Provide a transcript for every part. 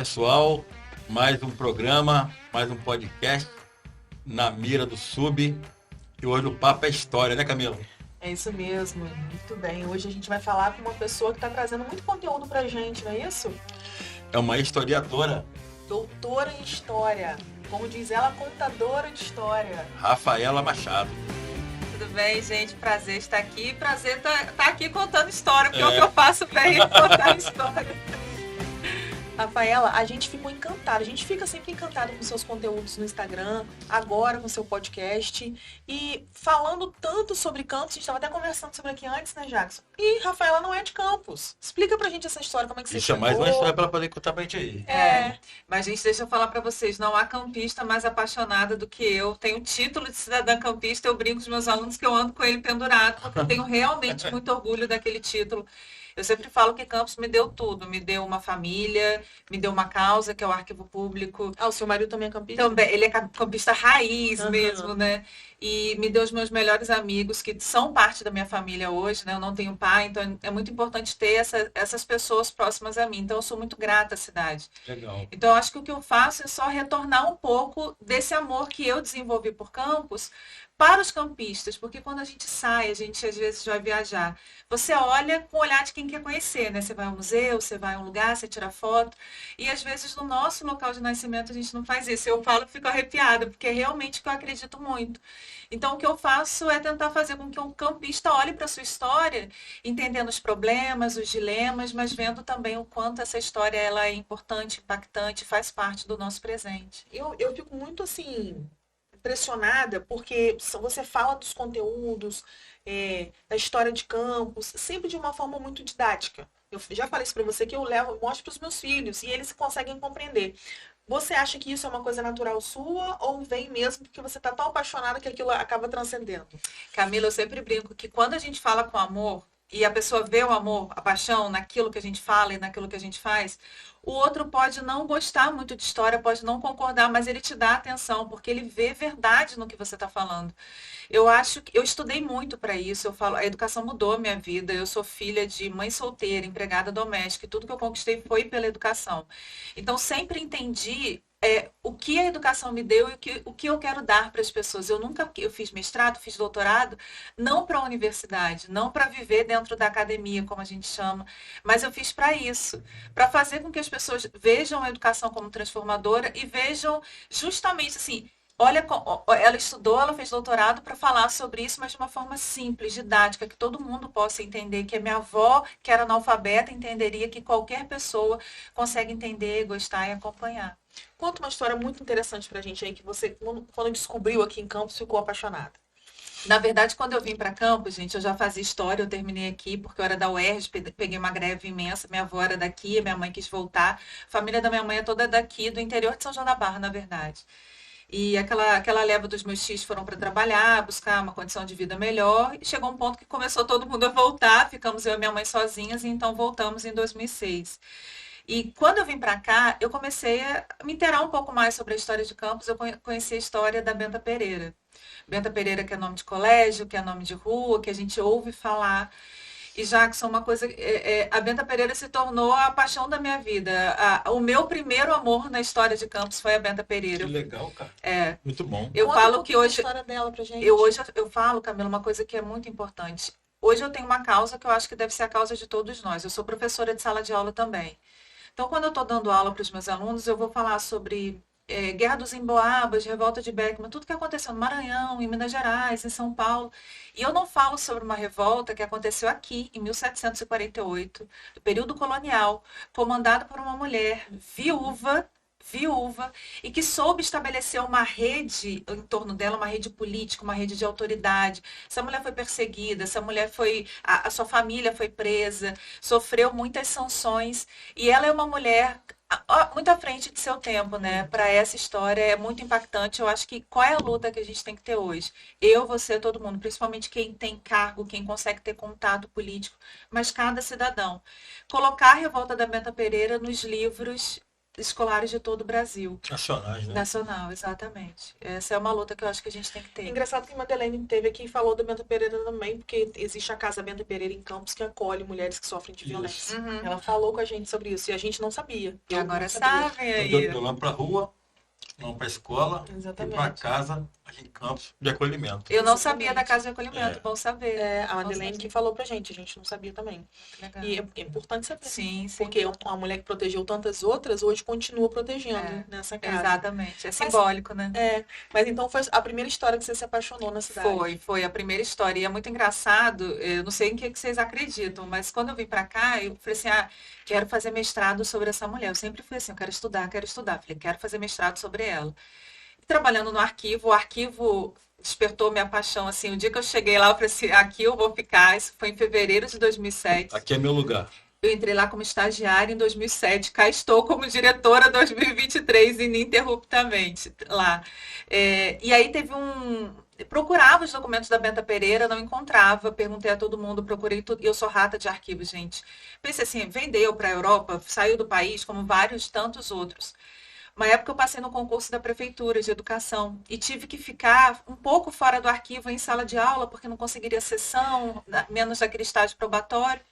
pessoal, mais um programa, mais um podcast na mira do Sub. E hoje o papo é história, né, Camila? É isso mesmo, muito bem. Hoje a gente vai falar com uma pessoa que está trazendo muito conteúdo pra gente, não é isso? É uma historiadora, Doutora em História. Como diz ela, contadora de história. Rafaela Machado. Tudo bem, gente? Prazer estar aqui. Prazer estar aqui contando história, porque o que eu faço bem é contar história. Rafaela, a gente ficou encantada, a gente fica sempre encantado com seus conteúdos no Instagram, agora com seu podcast. E falando tanto sobre Campos, a gente estava até conversando sobre aqui antes, né, Jackson? E Rafaela não é de Campos. Explica pra gente essa história, como é que você Isso é chegou. mais uma história para ela poder contar pra gente aí. Mas, gente, deixa eu falar para vocês, não há campista mais apaixonada do que eu. Tenho título de cidadã campista, eu brinco com os meus alunos que eu ando com ele pendurado, porque eu tenho realmente muito orgulho daquele título. Eu sempre falo que Campos me deu tudo, me deu uma família, me deu uma causa, que é o arquivo público. Ah, o seu marido também é campista? Também, ele é campista raiz Aham. mesmo, né? E me deu os meus melhores amigos, que são parte da minha família hoje, né? Eu não tenho pai, então é muito importante ter essas pessoas próximas a mim. Então eu sou muito grata à cidade. Legal. Então eu acho que o que eu faço é só retornar um pouco desse amor que eu desenvolvi por Campos para os campistas, porque quando a gente sai, a gente às vezes vai viajar, você olha com o olhar de quem quer conhecer, né? Você vai ao museu, você vai a um lugar, você tira foto, e às vezes no nosso local de nascimento a gente não faz isso. Eu falo e fico arrepiada, porque é realmente o que eu acredito muito. Então o que eu faço é tentar fazer com que um campista olhe para a sua história, entendendo os problemas, os dilemas, mas vendo também o quanto essa história ela é importante, impactante, faz parte do nosso presente. Eu fico muito assim impressionada porque você fala dos conteúdos, da história de Campos, sempre de uma forma muito didática. Eu já falei isso para você que mostro para os meus filhos e eles conseguem compreender. Você acha que isso é uma coisa natural sua ou vem mesmo porque você está tão apaixonada que aquilo acaba transcendendo? Camila, eu sempre brinco que quando a gente fala com amor e a pessoa vê o amor, a paixão naquilo que a gente fala e naquilo que a gente faz, o outro pode não gostar muito de história, pode não concordar, mas ele te dá atenção, porque ele vê verdade no que você está falando. Eu acho que eu estudei muito para isso. Eu falo, a educação mudou a minha vida. Eu sou filha de mãe solteira, empregada doméstica, e tudo que eu conquistei foi pela educação. Então, sempre entendi o que a educação me deu e o que eu quero dar para as pessoas. Eu fiz mestrado, fiz doutorado, não para a universidade, não para viver dentro da academia, como a gente chama, mas eu fiz para isso, para fazer com que as pessoas vejam a educação como transformadora e vejam justamente assim. Olha, ela estudou, ela fez doutorado para falar sobre isso, mas de uma forma simples, didática, que todo mundo possa entender, que a minha avó, que era analfabeta, entenderia, que qualquer pessoa consegue entender, gostar e acompanhar. Conta uma história muito interessante pra gente aí que você, quando descobriu aqui em Campos, ficou apaixonada. Na verdade, quando eu vim para Campos, gente, eu já fazia história, eu terminei aqui porque eu era da UERJ, peguei uma greve imensa, minha avó era daqui, minha mãe quis voltar, a família da minha mãe é toda daqui, do interior de São João da Barra, na verdade. E aquela leva dos meus tios foram para trabalhar, buscar uma condição de vida melhor. E chegou um ponto que começou todo mundo a voltar, ficamos eu e minha mãe sozinhas, e então voltamos em 2006. E quando eu vim para cá, eu comecei a me inteirar um pouco mais sobre a história de Campos. Eu conheci a história da Benta Pereira. Benta Pereira, que é nome de colégio, que é nome de rua, que a gente ouve falar. E Jackson, uma coisa, a Benta Pereira se tornou a paixão da minha vida. O meu primeiro amor na história de Campos foi a Benta Que Pereira. legal, cara. É, Muito bom. eu Conta um falo que pouquinho da hoje, história dela pra gente. eu falo, Camila, uma coisa que é muito importante. Hoje eu tenho uma causa que eu acho que deve ser a causa de todos nós. Eu sou professora de sala de aula também. Então, quando eu estou dando aula para os meus alunos, eu vou falar sobre Guerra dos Emboabas, Revolta de Beckman, tudo que aconteceu no Maranhão, em Minas Gerais, em São Paulo. E eu não falo sobre uma revolta que aconteceu aqui, em 1748, do período colonial, comandada por uma mulher viúva, e que soube estabelecer uma rede em torno dela, uma rede política, uma rede de autoridade. Essa mulher foi perseguida, essa mulher foi, a sua família foi presa, sofreu muitas sanções, e ela é uma mulher muito à frente de seu tempo, né? Para essa história é muito impactante. Eu acho que qual é a luta que a gente tem que ter hoje? Eu, você, todo mundo, principalmente quem tem cargo, quem consegue ter contato político, mas cada cidadão. Colocar a Revolta da Benta Pereira nos livros escolares de todo o Brasil. Nacionais, né? Nacional, exatamente. Essa é uma luta que eu acho que a gente tem que ter. Engraçado que a Madeleine teve aqui e falou da Benta Pereira também, porque existe a Casa Benta Pereira em Campos que acolhe mulheres que sofrem de violência. Uhum. Ela falou com a gente sobre isso e a gente não sabia. E Eu agora não sabia. sabem Eu aí. vou lá pra rua, não pra escola, e Exatamente. pra casa, aqui em Campos, de acolhimento. Eu não Exatamente. sabia da casa de acolhimento, É. bom saber. É, a Bom Madeleine saber. que falou pra gente não sabia também. Legal. E é importante saber. Sim, sim. Porque uma mulher que protegeu tantas outras, hoje continua protegendo É, nessa casa. Exatamente. É simbólico, né? Mas então foi a primeira história que você se apaixonou na cidade. Foi a primeira história. E é muito engraçado, eu não sei em que vocês acreditam, mas quando eu vim pra cá, eu falei assim, quero fazer mestrado sobre essa mulher. Eu sempre fui assim, eu quero estudar, quero estudar. Falei, quero fazer mestrado sobre ela. E trabalhando no arquivo, o arquivo despertou minha paixão, assim, o dia que eu cheguei lá, eu falei assim, aqui eu vou ficar. Isso foi em fevereiro de 2007. Aqui é meu lugar. Eu entrei lá como estagiária em 2007, cá estou como diretora 2023 ininterruptamente lá. E aí teve procurava os documentos da Benta Pereira, não encontrava, perguntei a todo mundo, procurei tudo, e eu sou rata de arquivo, gente. Pensei assim, vendeu para a Europa, saiu do país, como vários tantos outros. Uma época eu passei no concurso da Prefeitura de Educação e tive que ficar um pouco fora do arquivo em sala de aula, porque não conseguiria sessão, menos daquele estágio probatório.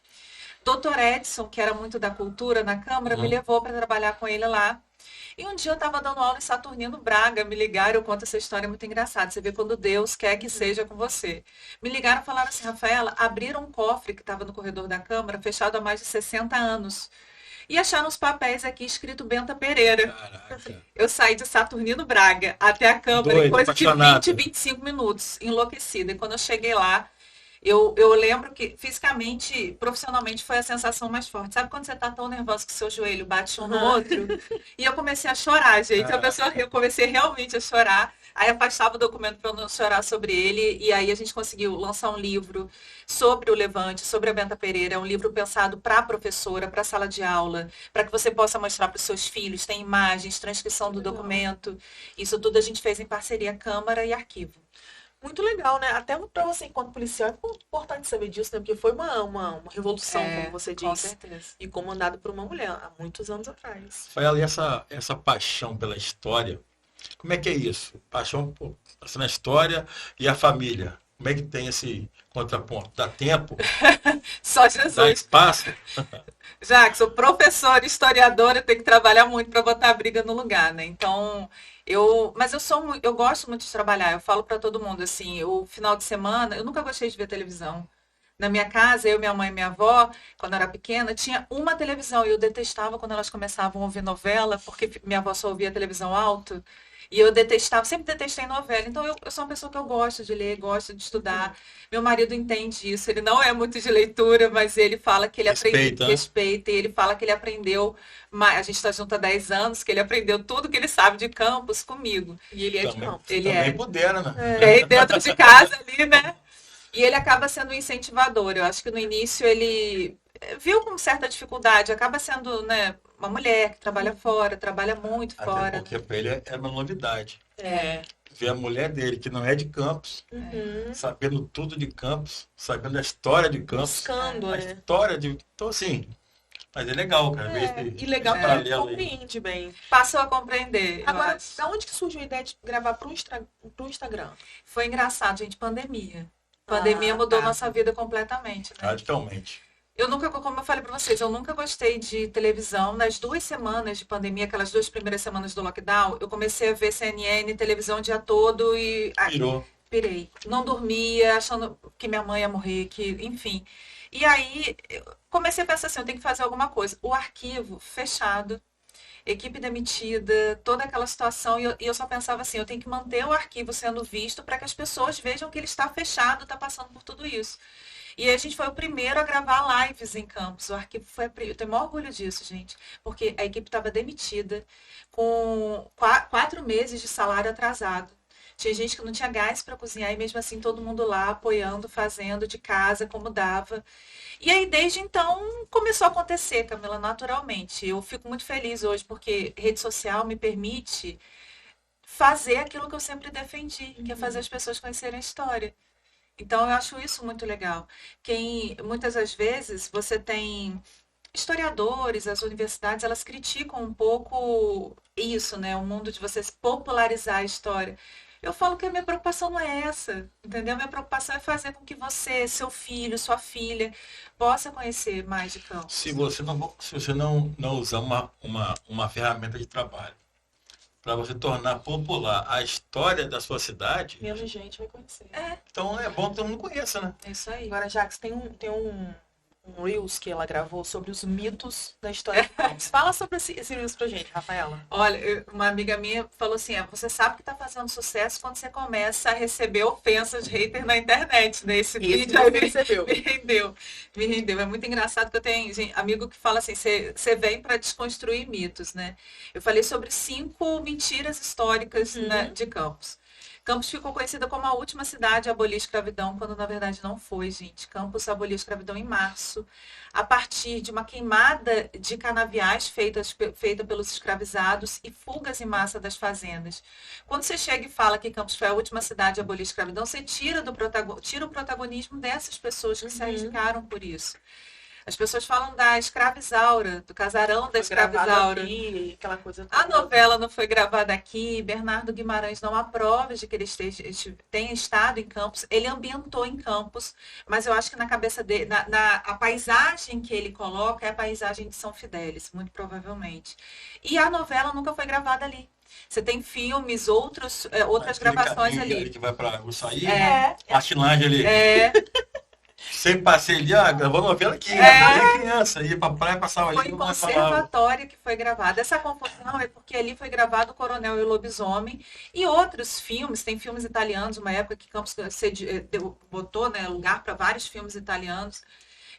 Dr. Edson, que era muito da cultura na Câmara, me levou para trabalhar com ele lá. E um dia eu estava dando aula em Saturnino Braga, me ligaram, eu conto essa história muito engraçada. Você vê quando Deus quer que seja com você. Me ligaram e falaram assim, Rafaela, abriram um cofre que estava no corredor da Câmara, fechado há mais de 60 anos. E acharam os papéis aqui escrito Benta Pereira. Caraca. Eu saí de Saturnino Braga até a Câmara em Doido, coisa de apaixonado. 20, 25 minutos, enlouquecida. E quando eu cheguei lá, eu lembro que fisicamente, profissionalmente, foi a sensação mais forte. Sabe quando você tá tão nervoso que seu joelho bate um no outro? E eu comecei a chorar, gente. Eu comecei realmente a chorar. Aí afastava o documento para eu não chorar sobre ele. E aí a gente conseguiu lançar um livro sobre o Levante, sobre a Benta Pereira. É um livro pensado para a professora, para a sala de aula, para que você possa mostrar para os seus filhos. Tem imagens, transcrição do documento. Isso tudo a gente fez em parceria Câmara e Arquivo. Muito legal, né? Até para você, enquanto policial, é importante saber disso, né? Porque foi uma revolução, como você com disse. certeza. E comandada por uma mulher, há muitos anos atrás. Rafaela, e essa paixão pela história, como é que é isso? Paixão por, assim, na história e a família. Como é que tem esse contraponto? Dá tempo? Só Dá Jesus. espaço? Já que sou professora, historiadora, eu tenho que trabalhar muito para botar a briga no lugar, né? Então, mas eu gosto muito de trabalhar. Eu falo para todo mundo assim, o final de semana, eu nunca gostei de ver televisão. Na minha casa, eu, minha mãe e minha avó, quando eu era pequena, tinha uma televisão e eu detestava quando elas começavam a ouvir novela, porque minha avó só ouvia televisão alto. E eu detestava, sempre detestei novela. Então eu sou uma pessoa que eu gosto de ler, gosto de estudar. Meu marido entende isso. Ele não é muito de leitura, mas ele fala que ele Respeita, né? respeita. E ele fala que ele aprendeu, a gente está junto há 10 anos, que ele aprendeu tudo que ele sabe de Campos comigo. E ele é de Também, Campos. Ele também é. pudera, né? Aí dentro de casa ali, né? E ele acaba sendo um incentivador. Eu acho que no início ele viu com certa dificuldade, acaba sendo, né, uma mulher que trabalha fora, trabalha muito Até fora. porque para ele é uma novidade. É. Ver a mulher dele, que não é de Campos, Uhum. sabendo tudo de Campos, sabendo a história de Campos, Buscando, a né? história de... Então, assim, mas é legal, cara, ver esse E legal que ele paralelo aí. compreende bem. Passou a compreender, eu Agora, acho. da onde que surgiu a ideia de gravar pro Instagram? Foi engraçado, gente, pandemia. Pandemia mudou tá. nossa vida completamente, né? Radicalmente. Eu nunca, como eu falei para vocês, eu nunca gostei de televisão. Nas 2 semanas de pandemia, aquelas 2 primeiras semanas do lockdown, eu comecei a ver CNN, televisão o dia todo e Virou. pirei. Não dormia, achando que minha mãe ia morrer, enfim. E aí eu comecei a pensar assim, eu tenho que fazer alguma coisa. O arquivo fechado, equipe demitida, toda aquela situação, e eu só pensava assim, eu tenho que manter o arquivo sendo visto para que as pessoas vejam que ele está fechado, está passando por tudo isso. E aí a gente foi o primeiro a gravar lives em Campos. O arquivo foi, eu tenho o maior orgulho disso, gente, porque a equipe estava demitida, com 4 meses de salário atrasado. Tinha gente que não tinha gás para cozinhar e mesmo assim todo mundo lá apoiando, fazendo de casa como dava. E aí desde então começou a acontecer, Camila, naturalmente. Eu fico muito feliz hoje porque rede social me permite fazer aquilo que eu sempre defendi, que é fazer as pessoas conhecerem a história. Então eu acho isso muito legal. Muitas das vezes você tem historiadores, as universidades, elas criticam um pouco isso, né? O mundo de você popularizar a história. Eu falo que a minha preocupação não é essa, entendeu? Minha preocupação é fazer com que você, seu filho, sua filha, possa conhecer mais de Campos. Se você não usar uma ferramenta de trabalho para você tornar popular a história da sua cidade, Menos gente vai conhecer. então é bom que todo mundo conheça, né? É isso aí. Agora, Jax, tem um Reels que ela gravou sobre os mitos da história de Campos. Fala sobre esse Reels pra gente, Rafaela. Olha, uma amiga minha falou assim, você sabe que tá fazendo sucesso quando você começa a receber ofensas de hater na internet, né? Esse vídeo aí percebeu. me rendeu. É muito engraçado que eu tenho amigo que fala assim, você vem para desconstruir mitos, né? Eu falei sobre 5 mentiras históricas, né, de Campos. Campos ficou conhecida como a última cidade a abolir a escravidão, quando na verdade não foi, gente. Campos aboliu a escravidão em março, a partir de uma queimada de canaviais feita pelos escravizados e fugas em massa das fazendas. Quando você chega e fala que Campos foi a última cidade a abolir a escravidão, você tira o protagonismo dessas pessoas que se arriscaram por isso. As pessoas falam da escravizaura, do casarão da escravizaura. Aqui, aquela coisa toda. A novela não foi gravada aqui, Bernardo Guimarães não há provas de que ele tenha estado em Campos, ele ambientou em Campos, mas eu acho que na cabeça dele, a paisagem que ele coloca é a paisagem de São Fidélis, muito provavelmente. E a novela nunca foi gravada ali. Você tem filmes, outras gravações ali. Que vai para Uçaí, É. Martinagem ali. Sempre passei ali, gravou novela aqui, criança, ia pra praia, passava ali. Foi em conservatório que foi gravado. Essa confusão é porque ali foi gravado O Coronel e o Lobisomem e outros filmes. Tem filmes italianos, uma época que Campos botou, né, lugar para vários filmes italianos.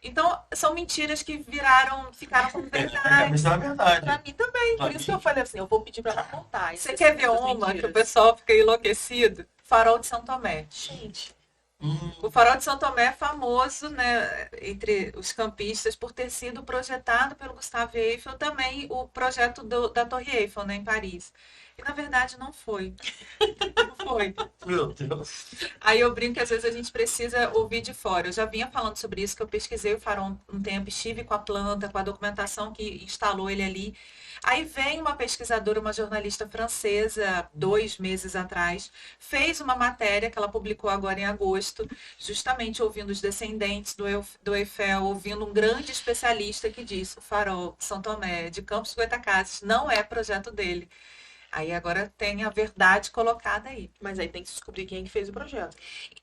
Então, são mentiras que ficaram como verdade. Isso é verdade. Pra mim também. Por isso que eu falei assim, eu vou pedir pra ela contar. Você quer ver uma que o pessoal fica enlouquecido? Farol de São Tomé. Gente... O Farol de São Tomé é famoso, né, entre os campistas por ter sido projetado pelo Gustave Eiffel, também o projeto da Torre Eiffel, né, em Paris. E na verdade não foi. Não foi. Meu Deus. Aí eu brinco que às vezes a gente precisa ouvir de fora. Eu já vinha falando sobre isso, que eu pesquisei o Farol um tempo, estive com a planta, com a documentação que instalou ele ali. Aí vem uma pesquisadora, uma jornalista francesa, 2 meses atrás, fez uma matéria que ela publicou agora em agosto, justamente ouvindo os descendentes do Eiffel, ouvindo um grande especialista que diz o Farol de São Tomé, de Campos Goytacazes, não é projeto dele. Aí agora tem a verdade colocada aí. Mas aí tem que descobrir quem é que fez o projeto.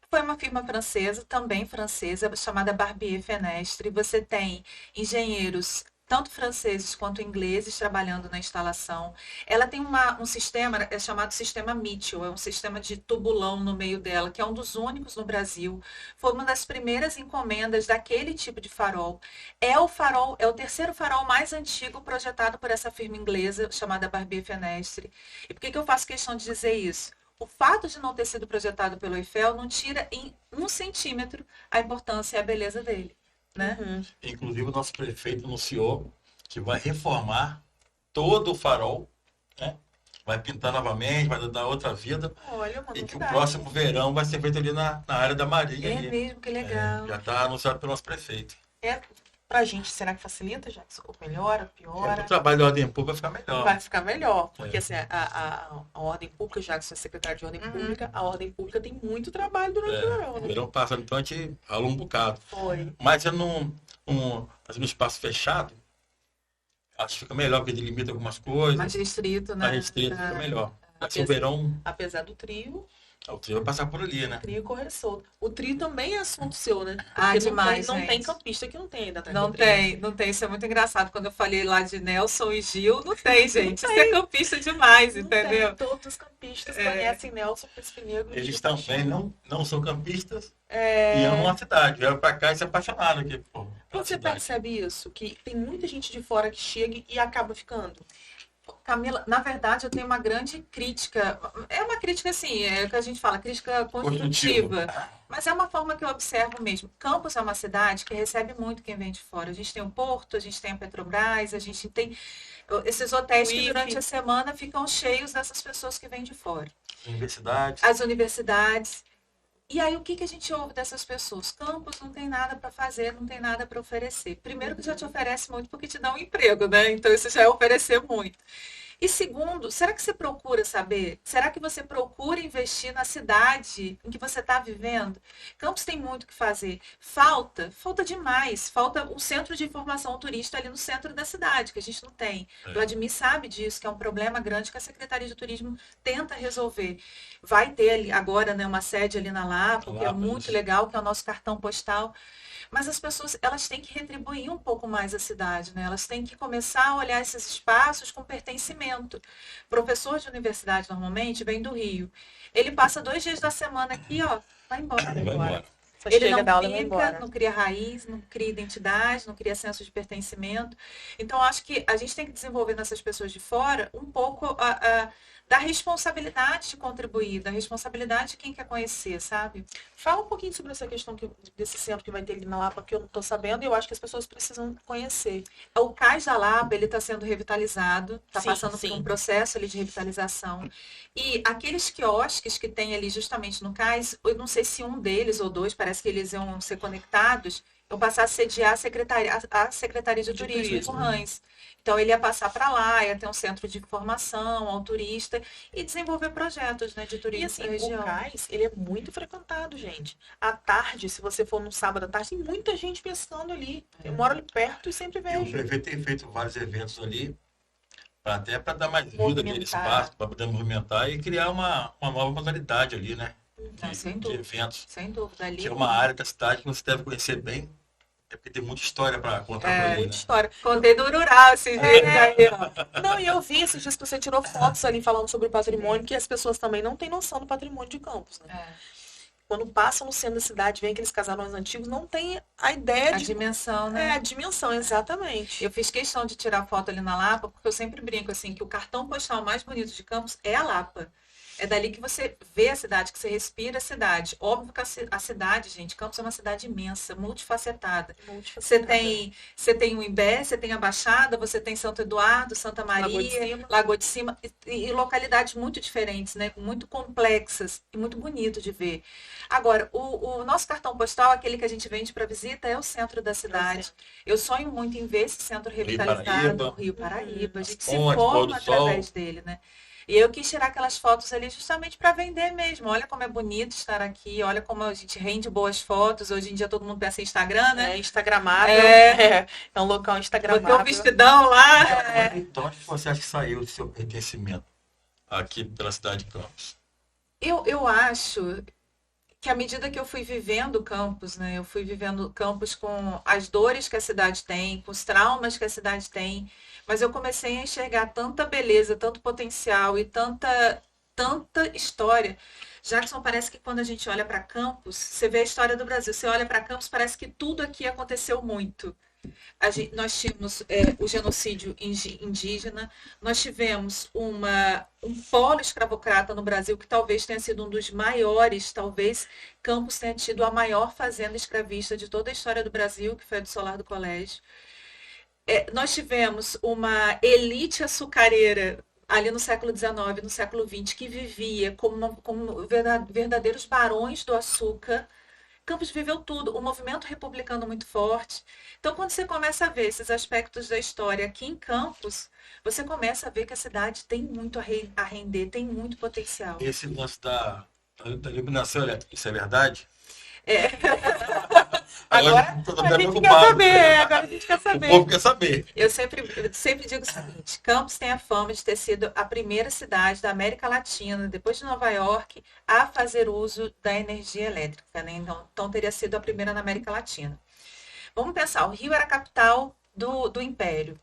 Foi uma firma francesa, também francesa, chamada Barbier Fenestre. Você tem engenheiros, tanto franceses quanto ingleses, trabalhando na instalação. Ela tem um sistema, é chamado sistema Mitchell, é um sistema de tubulão no meio dela, que é um dos únicos no Brasil. Foi uma das primeiras encomendas daquele tipo de farol. É o 3º farol mais antigo projetado por essa firma inglesa, chamada Barbier Fenestre. E por que eu faço questão de dizer isso? O fato de não ter sido projetado pelo Eiffel não tira em 1 centímetro a importância e a beleza dele. Né? Inclusive, o nosso prefeito anunciou que vai reformar todo o farol, né? Vai pintar novamente, vai dar outra vida. Olha, mano, e que o próximo verão vai ser feito ali na área da Marinha. É ali. mesmo, que legal. Já está anunciado pelo nosso prefeito. Pra gente, será que facilita, Jackson? Ou melhora, piora? O trabalho da ordem pública vai ficar melhor. Vai ficar melhor. Porque assim, a ordem pública, Jackson é secretário de ordem pública, a ordem pública tem muito trabalho durante o verão. O Né? verão passa, então a gente alô um bocado. Foi. Mas é num espaço fechado, acho que fica melhor, porque delimita algumas coisas. Mais restrito, né? Mais restrito, fica melhor. Assim, o Apesar- verão, Apesar do trio, o trio vai passar por ali, né? trio correr solto. O trio também é assunto seu, né? Ah, Porque demais, não tem gente. campista que não tem ainda atrás Não do trio. tem, não tem. Isso é muito engraçado. Quando eu falei lá de Nelson e Gil, não tem, gente. Isso é campista demais, Não entendeu? tem. Todos os campistas conhecem Nelson Príncipe Negro. Eles de também paixão. não são campistas É... e amam a cidade. Vieram pra cá e se apaixonaram aqui, pô, pela Você cidade. percebe isso? Que tem muita gente de fora que chega e acaba ficando. Camila, na verdade, eu tenho uma grande crítica. É uma crítica, assim, é o que a gente fala, crítica construtiva. Mas é uma forma que eu observo mesmo. Campos é uma cidade que recebe muito quem vem de fora. A gente tem o Porto, a gente tem a Petrobras, a gente tem esses hotéis que durante a semana ficam cheios dessas pessoas que vêm de fora. Universidades. As universidades. E aí, o que a gente ouve dessas pessoas? Campos não tem nada para fazer, não tem nada para oferecer. Primeiro que já te oferece muito porque te dá um emprego, né? Então, isso já é oferecer muito. E segundo, será que você procura saber? Será que você procura investir na cidade em que você está vivendo? Campos tem muito o que fazer. Falta demais. Falta um centro de informação ao turista ali no centro da cidade, que a gente não tem. O Admir sabe disso, que é um problema grande que a Secretaria de Turismo tenta resolver. Vai ter ali agora, né, uma sede ali na Lapa, que é muito legal, que é o nosso cartão postal. Mas as pessoas, elas têm que retribuir um pouco mais a cidade, né? Elas têm que começar a olhar esses espaços com pertencimento. Professor de universidade, normalmente, vem do Rio. Ele passa 2 dias da semana aqui, ó, vai embora. Vai embora. Ele não fica, não cria raiz, não cria identidade, não cria senso de pertencimento. Então, acho que a gente tem que desenvolver nessas pessoas de fora um pouco da responsabilidade de contribuir, da responsabilidade de quem quer conhecer, sabe? Fala um pouquinho sobre essa questão desse centro que vai ter ali na Lapa, que eu não estou sabendo, e eu acho que as pessoas precisam conhecer. O Cais da Lapa, ele está sendo revitalizado, está passando sim. por um processo ali de revitalização. E aqueles quiosques que tem ali justamente no Cais, eu não sei se um deles ou dois, parece que eles iam ser conectados, iam passar a sediar a Secretaria de Turismo com Rãs. Então, ele ia passar para lá, ia ter um centro de formação ao turista e desenvolver projetos, né, de turismo E assim, na região. o cais, ele é muito frequentado, gente. À tarde, se você for num sábado à tarde, tem muita gente pescando ali. Eu moro ali perto e sempre E o vejo. prefeito tem feito vários eventos ali, até para dar mais vida àquele espaço, para poder movimentar e criar uma nova modalidade ali, né? Não, sem De dúvida. eventos. Sem dúvida. Ali, Que é uma área da cidade que você deve conhecer bem, é porque tem muita história para contar por aí, Muita né? história. contei do rural esses dias aí, ó. Não, e eu vi esses dias que você tirou fotos ali falando sobre o patrimônio, que as pessoas também não têm noção do patrimônio de Campos, né? Quando passam no centro da cidade, vem aqueles casarões antigos, não tem a ideia A de... dimensão, né? a dimensão, exatamente. Eu fiz questão de tirar foto ali na Lapa, porque eu sempre brinco assim, que o cartão postal mais bonito de Campos é a Lapa. É dali que você vê a cidade, que você respira a cidade. Óbvio que a cidade, gente, Campos é uma cidade imensa, multifacetada. Você tem o Imbé, você tem a Baixada, você tem Santo Eduardo, Santa Maria, Lagoa de Cima, e localidades muito diferentes, né? Muito complexas e muito bonito de ver. Agora, o nosso cartão postal, aquele que a gente vende para visita, é o centro da cidade. Eu sonho muito em ver esse centro revitalizado, Rio Paraíba. A gente se forma através dele, né? E eu quis tirar aquelas fotos ali justamente para vender mesmo. Olha como é bonito estar aqui, olha como a gente rende boas fotos. Hoje em dia todo mundo pensa em Instagram, né? É instagramável. É um local instagramável. Botei um vestidão lá. Então, onde você acha que saiu o seu pertencimento aqui pela cidade de Campos? Eu acho que à medida que eu fui vivendo Campos, né? Eu fui vivendo Campos com as dores que a cidade tem, com os traumas que a cidade tem, mas eu comecei a enxergar tanta beleza, tanto potencial e tanta história. Jackson, parece que quando a gente olha para Campos, você vê a história do Brasil, você olha para Campos, parece que tudo aqui aconteceu muito. Nós tínhamos o genocídio indígena, nós tivemos um polo escravocrata no Brasil, que talvez tenha sido um dos maiores, talvez Campos tenha tido a maior fazenda escravista de toda a história do Brasil, que foi a do Solar do Colégio. Nós tivemos uma elite açucareira ali no século XIX, no século XX, que vivia como verdadeiros barões do açúcar. Campos viveu tudo, um movimento republicano muito forte. Então, quando você começa a ver esses aspectos da história aqui em Campos, você começa a ver que a cidade tem muito a render, tem muito potencial. Esse lance da iluminação elétrica, isso é verdade? Agora a gente quer saber, agora a gente quer saber. O povo quer saber. Eu sempre digo o seguinte, Campos tem a fama de ter sido a primeira cidade da América Latina, depois de Nova York, a fazer uso da energia elétrica, né? Então teria sido a primeira na América Latina. Vamos pensar, o Rio era a capital do Império.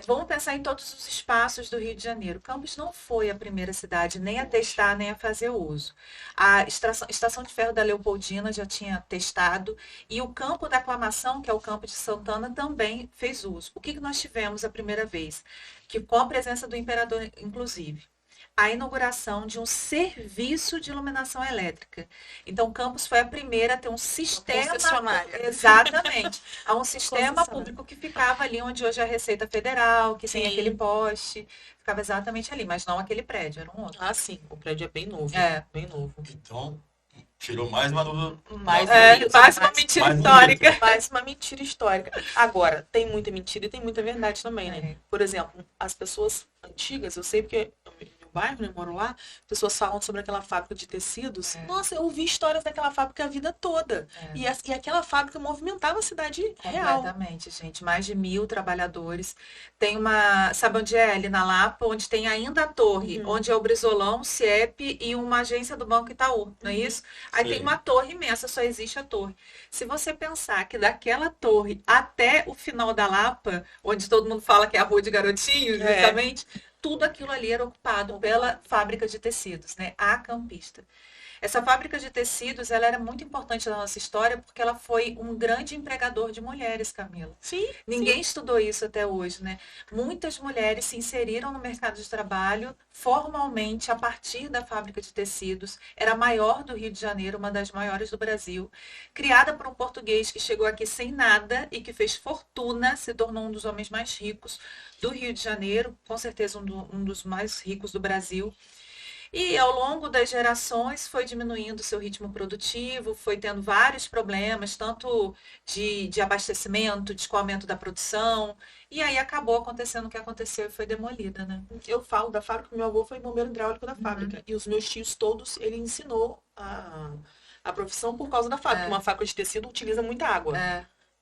Vamos pensar em todos os espaços do Rio de Janeiro. Campos não foi a primeira cidade nem a testar, nem a fazer uso. A Estação de Ferro da Leopoldina já tinha testado e o Campo da Aclamação, que é o Campo de Santana, também fez uso. O que nós tivemos a primeira vez? Que com a presença do imperador, inclusive, a inauguração de um serviço de iluminação elétrica. Então, Campos foi a primeira a ter um sistema... Exatamente. Há um sistema público que ficava ali onde hoje é a Receita Federal, que tem aquele poste. Ficava exatamente ali, mas não aquele prédio, era um outro. Ah, sim. O prédio é bem novo. Bem novo. Então, Tirou mais uma dúvida. Mais mais uma mentira mais histórica. Mais uma mentira histórica. Agora, tem muita mentira e tem muita verdade também, né? Por exemplo, as pessoas antigas, eu sei porque no meu bairro, né, eu moro lá, pessoas falam sobre aquela fábrica de tecidos. Nossa, eu ouvi histórias daquela fábrica a vida toda. E aquela fábrica movimentava a cidade real. Completamente, gente. Mais de 1.000 trabalhadores. Tem uma, sabe onde é? Ali na Lapa, onde tem ainda a torre, onde é o Brizolão, o CIEP e uma agência do Banco Itaú, não é isso? Aí tem Sim. uma torre imensa, só existe a torre. Se você pensar que daquela torre até o final da Lapa, onde todo mundo fala que é a Rua de Garotinhos, justamente, tudo aquilo ali era ocupado pela fábrica de tecidos, né? A Campista. Essa fábrica de tecidos, ela era muito importante na nossa história porque ela foi um grande empregador de mulheres, Camila. Sim. Ninguém estudou isso até hoje, né? Muitas mulheres se inseriram no mercado de trabalho formalmente a partir da fábrica de tecidos. Era a maior do Rio de Janeiro, uma das maiores do Brasil. Criada por um português que chegou aqui sem nada e que fez fortuna, se tornou um dos homens mais ricos do Rio de Janeiro, com certeza um dos mais ricos do Brasil. E ao longo das gerações foi diminuindo seu ritmo produtivo, foi tendo vários problemas, tanto de abastecimento, de escoamento da produção, e aí acabou acontecendo o que aconteceu e foi demolida, né? Eu falo da fábrica, meu avô foi bombeiro hidráulico da fábrica. E os meus tios todos, ele ensinou a profissão por causa da fábrica. Uma fábrica de tecido utiliza muita água.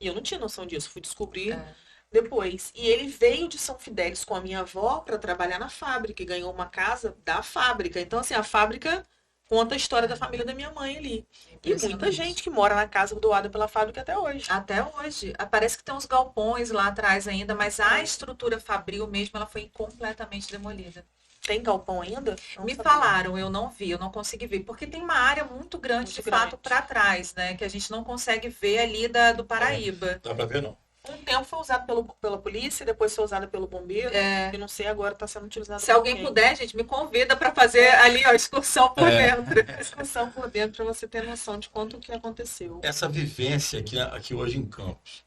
E eu não tinha noção disso, fui descobrir depois. E ele veio de São Fidélis com a minha avó para trabalhar na fábrica e ganhou uma casa da fábrica. Então, assim, a fábrica conta a história da família da minha mãe ali. E muita gente que mora na casa doada pela fábrica até hoje. Até hoje. Parece que tem uns galpões lá atrás ainda, mas a estrutura fabril mesmo, ela foi completamente demolida. Tem galpão ainda? Me falaram, eu não vi, eu não consegui ver, porque tem uma área muito grande, de fato, para trás, né? Que a gente não consegue ver ali do Paraíba. Dá pra ver, não. Um tempo foi usado pela polícia, depois foi usado pelo bombeiro. E não sei, agora está sendo utilizado. Se alguém puder, gente, me convida para fazer ali a excursão por dentro. Excursão por dentro, para você ter noção de quanto que aconteceu. Essa vivência aqui hoje em Campos.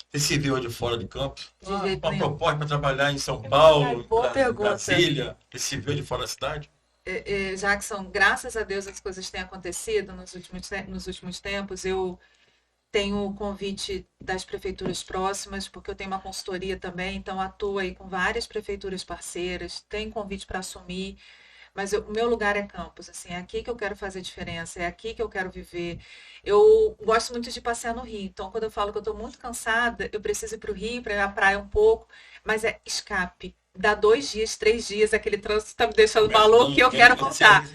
Você se viu de fora de Campos? De Uma proposta para trabalhar em São Paulo, em Brasília. Você se viu de fora da cidade? Jackson, graças a Deus as coisas têm acontecido nos últimos tempos. Eu tenho o convite das prefeituras próximas, porque eu tenho uma consultoria também, então atuo aí com várias prefeituras parceiras, tenho convite para assumir, mas o meu lugar é Campos, assim, é aqui que eu quero fazer diferença, é aqui que eu quero viver. Eu gosto muito de passear no Rio, então quando eu falo que eu estou muito cansada, eu preciso ir para o Rio, para ir à praia um pouco, mas é escape. Dá 2 dias, 3 dias, aquele trânsito está me deixando maluco e eu quero voltar.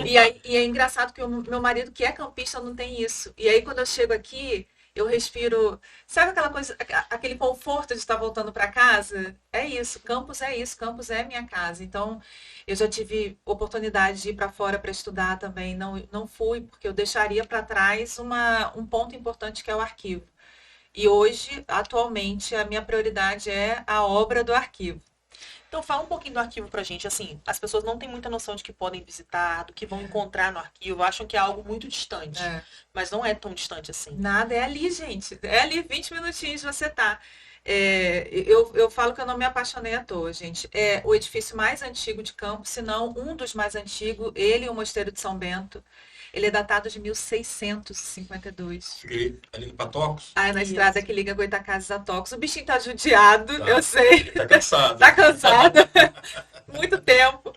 E é engraçado que o meu marido, que é campista, não tem isso. E aí, quando eu chego aqui, eu respiro... Sabe aquela coisa, aquele conforto de estar voltando para casa? É isso, Campos é minha casa. Então, eu já tive oportunidade de ir para fora para estudar também. Não fui, porque eu deixaria para trás um ponto importante que é o arquivo. E hoje, atualmente, a minha prioridade é a obra do arquivo. Então fala um pouquinho do arquivo pra gente, assim, as pessoas não têm muita noção de que podem visitar, do que vão encontrar no arquivo, acham que é algo muito distante, mas não é tão distante assim. Nada, é ali, gente, é ali, 20 minutinhos você tá. Eu falo que eu não me apaixonei à toa, gente. É o edifício mais antigo de Campos, se não um dos mais antigos, ele e o Mosteiro de São Bento. Ele é datado de 1652. Fiquei ali no Patócos. Na estrada que liga Goitacazes a Tocos. O bichinho tá judiado, Tá. eu sei. Tá cansado. Tá cansado. Muito tempo.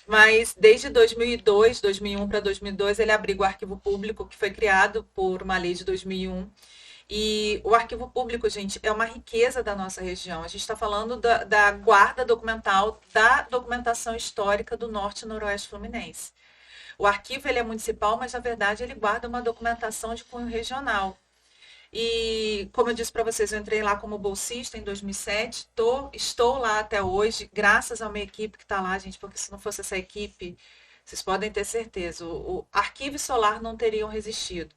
Mas desde 2002, 2001 para 2002, ele abriga o arquivo público, que foi criado por uma lei de 2001. E o arquivo público, gente, é uma riqueza da nossa região. A gente está falando da guarda documental, da documentação histórica do Norte e Noroeste Fluminense. O arquivo ele é municipal, mas na verdade ele guarda uma documentação de cunho regional. E como eu disse para vocês, eu entrei lá como bolsista em 2007, estou lá até hoje, graças a uma equipe que está lá, gente, porque se não fosse essa equipe, vocês podem ter certeza, o Arquivo Solar não teriam resistido.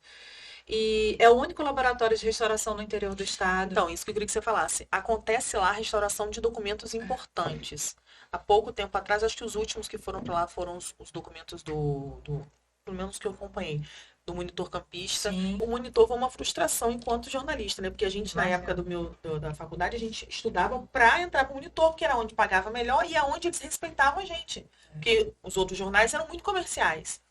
E é o único laboratório de restauração no interior do estado. Então, isso que eu queria que você falasse. Acontece lá a restauração de documentos importantes. Há pouco tempo atrás, acho que os últimos que foram para lá foram os documentos pelo menos que eu acompanhei, do monitor campista. Sim. O monitor foi uma frustração enquanto jornalista, né? Porque a gente, na época da faculdade, a gente estudava para entrar para o monitor, porque era onde pagava melhor e aonde eles respeitavam a gente. Porque os outros jornais eram muito comerciais.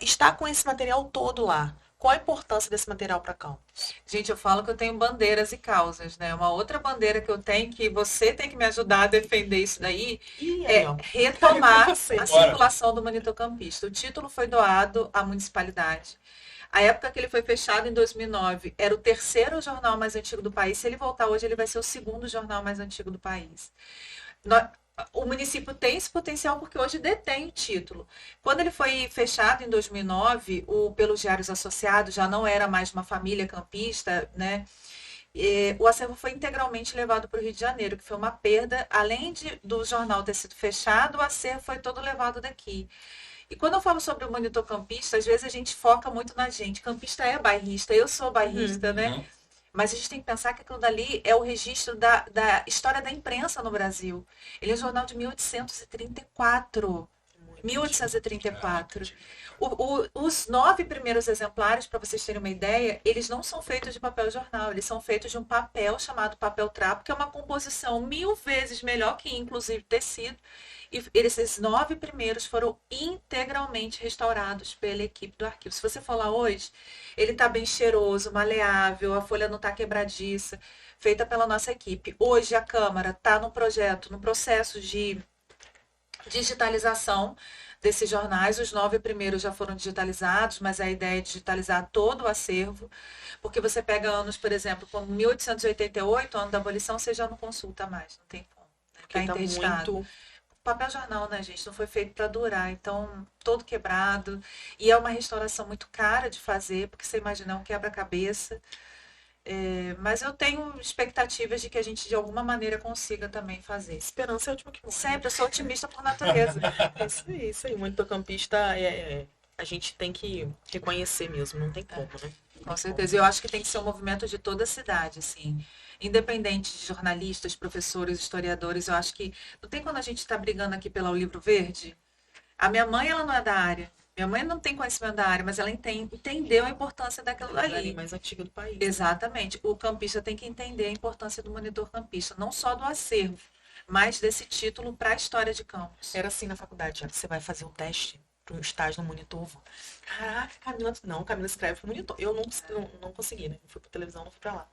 está com esse material todo lá. Qual a importância desse material para Campos? Gente, eu falo que eu tenho bandeiras e causas, né? Uma outra bandeira que eu tenho, que você tem que me ajudar a defender isso daí, E aí, é ó. retomar Você. a circulação do Monitor Campista. O título foi doado à municipalidade. A época que ele foi fechado, em 2009, era o terceiro jornal mais antigo do país. Se ele voltar hoje, ele vai ser o segundo jornal mais antigo do país. O município tem esse potencial porque hoje detém o título. Quando ele foi fechado em 2009, pelos Diários Associados, já não era mais uma família campista, né? O acervo foi integralmente levado para o Rio de Janeiro, que foi uma perda. Além do jornal ter sido fechado, o acervo foi todo levado daqui. E quando eu falo sobre o monitor campista, às vezes a gente foca muito na gente. Campista é bairrista, eu sou bairrista, né? Uhum. Mas a gente tem que pensar que aquilo dali é o registro da história da imprensa no Brasil. Ele é um jornal de 1834. 1834. Os 9 primeiros exemplares, para vocês terem uma ideia, eles não são feitos de papel jornal, eles são feitos de um papel chamado papel trapo, que é uma composição 1000 vezes melhor que, inclusive, tecido. E esses 9 primeiros foram integralmente restaurados pela equipe do arquivo. Se você for lá hoje, ele está bem cheiroso, maleável, a folha não está quebradiça, feita pela nossa equipe. Hoje a Câmara está no processo de digitalização desses jornais. Os 9 primeiros já foram digitalizados, mas a ideia é digitalizar todo o acervo, porque você pega anos, por exemplo, como 1888, ano da abolição, você já não consulta mais, não tem como. Porque tá muito... Papel jornal, né, gente? Não foi feito para durar, então todo quebrado. E é uma restauração muito cara de fazer, porque você imagina, é um quebra-cabeça. Mas eu tenho expectativas de que a gente de alguma maneira consiga também fazer. Esperança é a última que morre. Sempre, eu sou otimista por natureza. Isso aí. Monitor campista a gente tem que reconhecer mesmo, não tem como, né? Com certeza. Eu acho que tem que ser um movimento de toda a cidade, assim. Independente de jornalistas, professores, historiadores, eu acho que não tem quando a gente está brigando aqui pelo Livro Verde. A minha mãe, ela não é da área. Minha mãe não tem conhecimento da área, mas ela entendeu a importância daquilo A ali. mais antiga do país. Exatamente. O campista tem que entender a importância do monitor campista, não só do acervo, mas desse título para a história de Campos. Era assim na faculdade, já que você vai fazer o teste para um estágio no monitor. Caraca, Camila, não, Camila escreve pro monitor. Eu não consegui, né? Não fui pra televisão, não fui pra lá.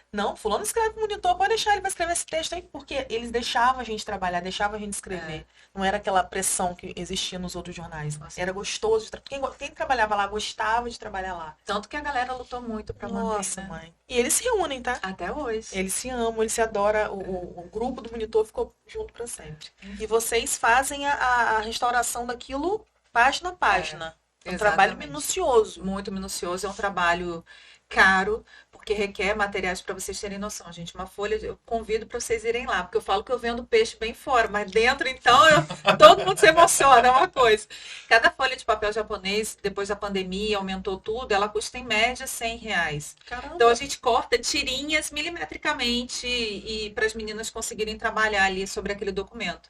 Não, fulano escreve pro monitor, pode deixar, ele vai escrever esse texto aí, porque eles deixavam a gente trabalhar, deixavam a gente escrever. Não era aquela pressão que existia nos outros jornais. Era gostoso de quem trabalhava lá gostava de trabalhar lá. Tanto que a galera lutou muito para manter. Nossa, né? mãe. E eles se reúnem, tá? Até hoje. Eles se amam, eles se adoram. O grupo do monitor ficou junto para sempre. E vocês fazem a restauração daquilo página a página. É um trabalho minucioso. Muito minucioso. É um trabalho caro, porque requer materiais para vocês terem noção, gente. Uma folha, eu convido para vocês irem lá, porque eu falo que eu vendo peixe bem fora, mas dentro, então, todo mundo se emociona, é uma coisa. Cada folha de papel japonês, depois da pandemia, aumentou tudo, ela custa em média R$100. Caramba. Então a gente corta tirinhas milimetricamente e para as meninas conseguirem trabalhar ali sobre aquele documento.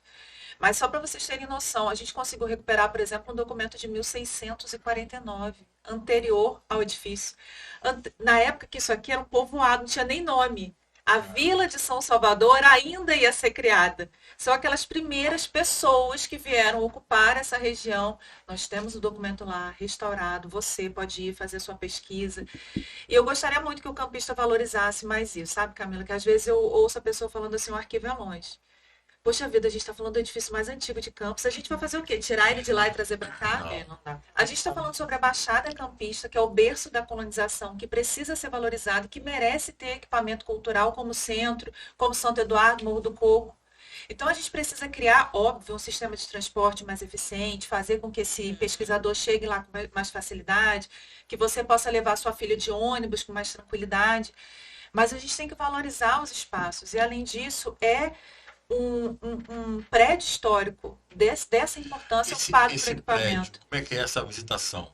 Mas só para vocês terem noção, a gente conseguiu recuperar, por exemplo, um documento de 1649, anterior ao edifício. Na época que isso aqui era um povoado, não tinha nem nome. A Vila de São Salvador ainda ia ser criada. São aquelas primeiras pessoas que vieram ocupar essa região. Nós temos o documento lá, restaurado. Você pode ir fazer sua pesquisa. E eu gostaria muito que o campista valorizasse mais isso, sabe, Camila? Que às vezes eu ouço a pessoa falando assim, o arquivo é longe. Poxa vida, a gente está falando do edifício mais antigo de Campos. A gente vai fazer o quê? Tirar ele de lá e trazer para cá? Não. Não dá. A gente está falando sobre a Baixada Campista, que é o berço da colonização, que precisa ser valorizado, que merece ter equipamento cultural como centro, como Santo Eduardo, Morro do Coco. Então a gente precisa criar, óbvio, um sistema de transporte mais eficiente, fazer com que esse pesquisador chegue lá com mais facilidade, que você possa levar sua filha de ônibus com mais tranquilidade. Mas a gente tem que valorizar os espaços. E além disso, um prédio histórico dessa importância, eu pago para equipamento. Prédio, como é que é essa visitação?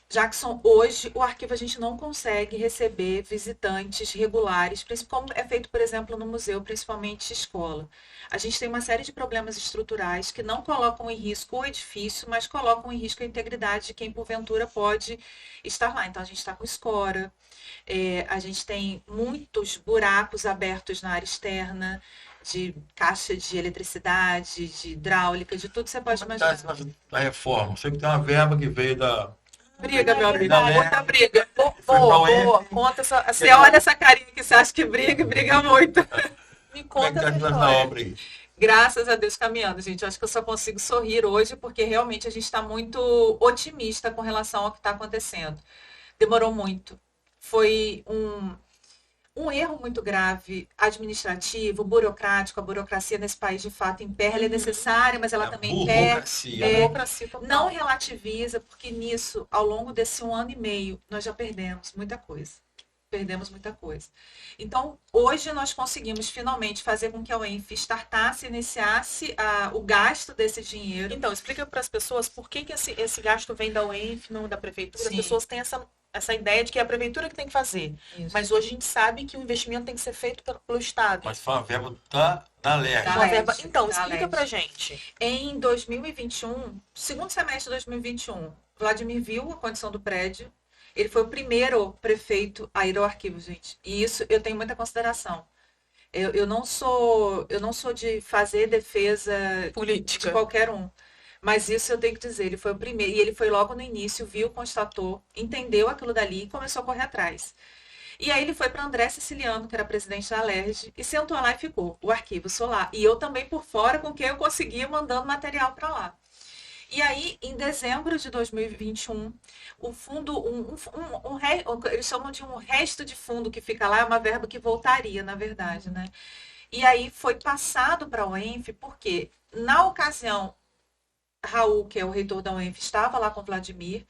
Jackson, hoje o arquivo a gente não consegue receber visitantes regulares, como é feito, por exemplo, no museu, principalmente escola. A gente tem uma série de problemas estruturais que não colocam em risco o edifício, mas colocam em risco a integridade de quem porventura pode estar lá. Então a gente está com escora, a gente tem muitos buracos abertos na área externa, de caixa de eletricidade, de hidráulica, de tudo que você pode Como é que tá imaginar. essa reforma? Sei que tem uma verba que veio da. Briga, meu amigo. Da Muita briga. Foi pra Boa, conta essa Você olha essa carinha que você acha que briga, e briga muito. Me Como é que conta tá essa essa história. obra aí? Graças a Deus caminhando, gente. Eu acho que eu só consigo sorrir hoje porque realmente a gente está muito otimista com relação ao que está acontecendo. Demorou muito. Foi um erro muito grave, administrativo, burocrático. A burocracia nesse país, de fato, impera. Ela é necessária, mas ela A também impera. burocracia, A né? burocracia Não total. relativiza, porque nisso, ao longo desse 1 ano e meio, nós já perdemos muita coisa. Perdemos muita coisa. Então, hoje nós conseguimos finalmente fazer com que a UENF startasse, iniciasse o gasto desse dinheiro. Então, explica para as pessoas por que esse gasto vem da UENF, não da prefeitura. As Sim. pessoas têm essa ideia de que é a prefeitura que tem que fazer. Isso. Mas hoje a gente sabe que o investimento tem que ser feito pelo Estado. Mas foi uma verba da LERJ. Da Uma LERJ, verba- Então, da explica LERJ. pra gente. Em 2021, segundo semestre de 2021, Vladimir viu a condição do prédio. Ele foi o primeiro prefeito a ir ao arquivo, gente. E isso eu tenho muita consideração. Eu não sou de fazer defesa de Política. qualquer um. Mas isso eu tenho que dizer, ele foi o primeiro. E ele foi logo no início, viu, constatou, entendeu aquilo dali e começou a correr atrás. E aí ele foi para André Siciliano, que era presidente da Alerj, e sentou lá e ficou, o arquivo solar. E eu também por fora, com quem eu conseguia mandando material para lá. E aí, em dezembro de 2021, o fundo, eles chamam de um resto de fundo que fica lá, é uma verba que voltaria, na verdade, né? E aí foi passado para a UENF, porque na ocasião, Raul, que é o reitor da UENF, estava lá com o Vladimir.